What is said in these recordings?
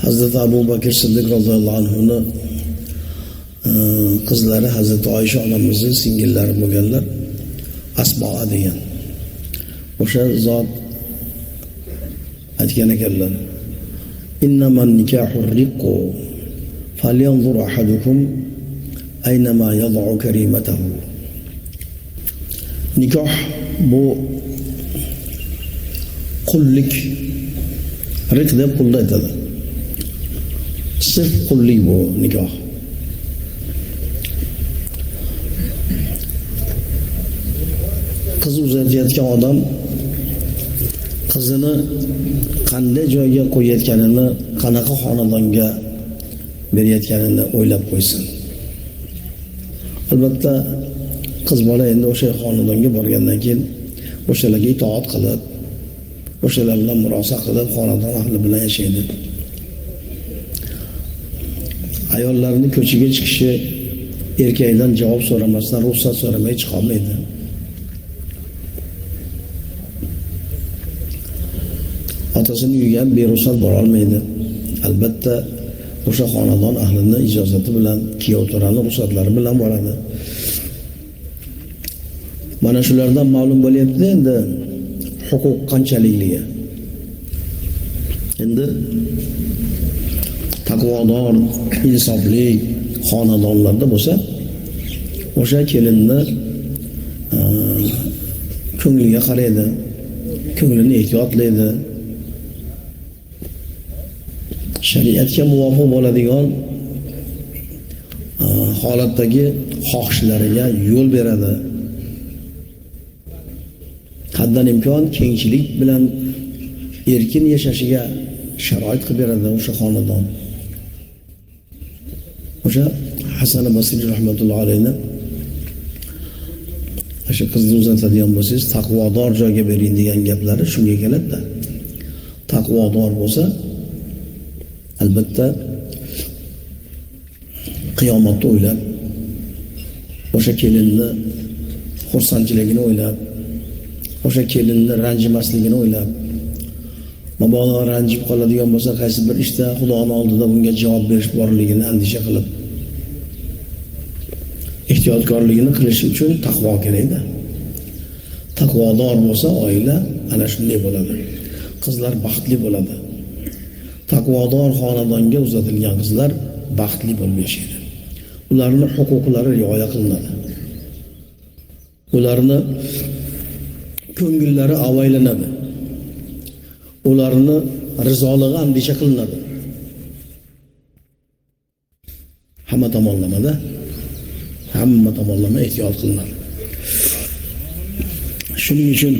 Hazreti Abu Bakr Siddiq radhiyallohu anhuning qizlari Hazreti Oysha onamizning singillari bo'lganlar Asma degan. O'sha zot aytgan ekanlar: "Innaman nikahu riqqu falyanzur ahadukum aynama yad'u karimatahu." Nikoh bu qullik. Riq deb qulda aytadi. Sirf qullik bu nikoh. Qiz uzatayotgan odam qizini qanday joyga qo'yayotganini, qanaqa xonadonga berayotganini o'ylab qo'ysin. Albatta qiz bola endi o'sha xonadonga borgandan keyin o'shalarga itoat qilib, o'shalar bilan murosa qilib, xonadon ahli bilan yashaydi. Ayollarning ko'chaga chiqishi erkakdan javob so'ramasdan, ruxsat so'ramay chiqa olmaydi. Otasini uyiga beruxsat bora olmaydi. Albatta o'sha xonadon ahlining ijozati bilan, kuyov to'raning ruxsatlari bilan boradi. Mana shulardan ma'lum bo'lyapti endi huquq qanchalikligi. Endi taqvodor, insofli xonadonlarda bo'lsa, o'sha kelinni ko'ngliga qaraydi, ko'nglini ehtiyotlaydi. Shariatga muvofiq bo'ladigan holatdagi xohishlariga yo'l beradi. Haddan imkon kengchilik bilan erkin yashashiga sharoit qilib beradi o'sha xonadon. O'sha Hasan Basri rahmatullohi alayhi o'sha qizni uzatadigan bo'lsangiz, taqvodor joyga bering degan gaplari shunga keladi-da. Taqvodor bo'lsa, albatta qiyomatni o'ylab, o'sha kelinni xursandchiligini o'ylab, o'sha kelinni ranjimasligini o'ylab, mabodo ranjib qoladigan bo'lsa, qaysi bir ishda Xudoning oldida bunga javob berish borligini andisha qilib, ehtiyotkorligini qilish uchun taqvo kerak-da. Taqvodor bo'lsa, oila ana shunday bo'ladi. Qizlar baxtli bo'ladi. Taqvodor xonadonga uzatilgan qizlar baxtli bo'lib yashaydi. Ularning huquqlari rioya qilinadi. Ularning ko'ngillari avaylanadi. Ularning rizoligi andisha qilinadi. Hamma tomonlama ehtiyot qilinadi. Shuning uchun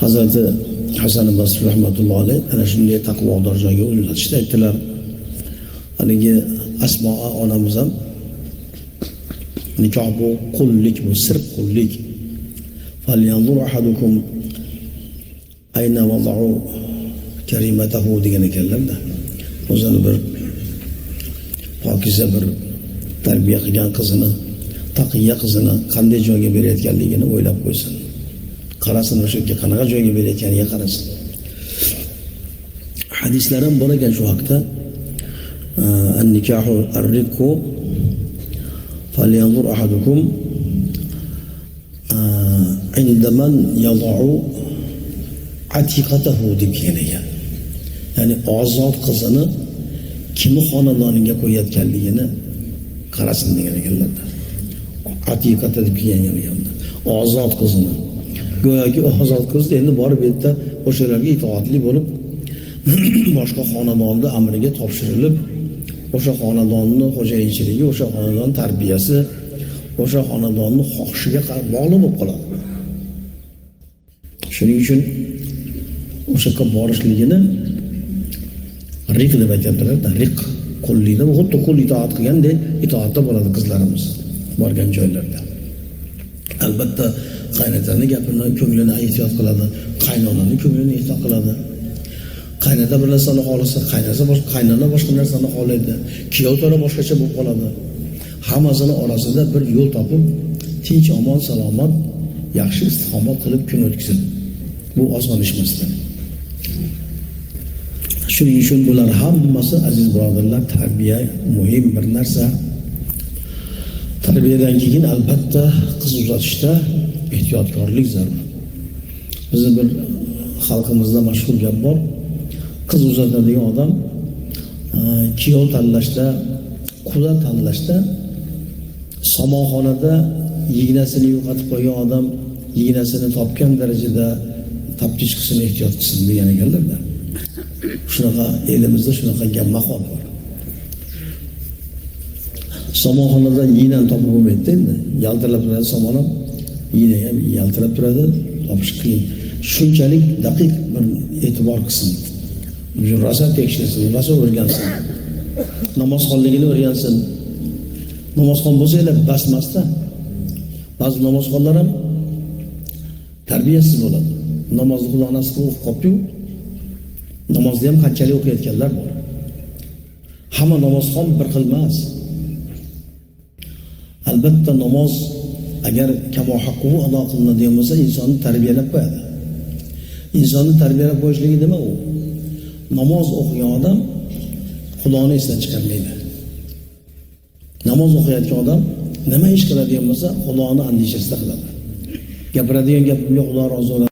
Hazrati Hasan Basri rahmatullohi alayhi ana shunday taqvodor joyga ulatishda aytdilar. Haligi Asmo onamiz ham nikoh bu qullik, bu sirf qullik. Falyanzur ahadukum ayna wada'u karimatahu degan ekanlar-da. O'zini bir pokiza bir tarbiya qilgan qizini, taqiya qizini qanday joyga berayotganligini o'ylab qo'ysin. Qarasin, o'shaga qanaqa joyga berayotganiga qarasin. Hadislar ham bor ekan shu haqda. An-nikahu ar-riqqu falyanzur ahadukum indaman yad'u atiqatahu degan ekan. Ya'ni ozod qizini kimi xonadoniga qo'yayotganligini qarasin degan ekanlar. Atiqata deb kelgan ekan. Ozod qizini. Go'yoki ozod qiz endi borib yerda o'shalarga itoatli bo'lib, boshqa xonadonda amriga topshirilib, o'sha xonadonning xo'jayinchiligi, o'sha xonadon tarbiyasi, o'sha xonadonning xohishiga bog'liq bo'lib qoladi. Shuning uchun o'sha yerga borishligini riq deb aytadilar. Riq qullikda xuddi qul itoat qilgandek itoatda bo'ladi qizlarimiz borgan joylarda. Albatta qaynotani gapini, ko'nglini ehtiyot qiladi, qaynonani ko'nglini ehtiyot qiladi. Qaynota bir narsani xohlasa, qaynona boshqa narsani xohlaydi. Kuyov to'ra boshqacha bo'lib qoladi. Hammasini orasida bir yo'l topib, tinch, omon, salomat, yaxshi istiqomat qilib kun o'tkazadi. Bu oson ish emas. Shuning uchun bular hammasi aziz birodarlar, tarbiya muhim bir narsa. Tarbiyadan keyin albatta qiz uzatishda ehtiyotkorlik zarur. Bizning bir xalqimizda mashhur gap bor. Qiz uzatadigan odam kuyov tanlashda, quda tanlashda somonxonada yignasini yo'qotib qo'ygan odam yignasini topgan darajada taftish qilsin, ehtiyot qilsin degan ekanlar-da. Shunaqa elimizda shunaqa gap maqol bor. Somonxonadan yignan topib bo'lmaydi endi. Yaltirab turadi somon ham, yigna ham yaltirab turadi, topish qiyin. Shunchalik daqiq bir e'tibor qilsin. Rosa tekshirsin, rosa o'rgansin. Namozxonligini o'rgansin. Namozxon bo'lsa-la basmasda. Ba'zi namozxonlar ham tarbiyasiz bo'ladi. Namozni xudonasi qilib qolib-yu, namozni ham qanchalik o'qiyotganlar bor. Hamma namozxon bir xil emas. Albatta namoz agar kamo haqqi ado qilinadigan bo'lsa, insonni tarbiyalab qo'yadi. Insonni tarbiyalab qo'yishligi nima u? Namoz o'qigan odam Xudoni esdan chiqarmaydi. Namoz o'qiyotgan odam nima ish qiladigan bo'lsa, Xudoni andishasida qiladi. Gapiradigan gapimga Xudo rozi bo'ladi.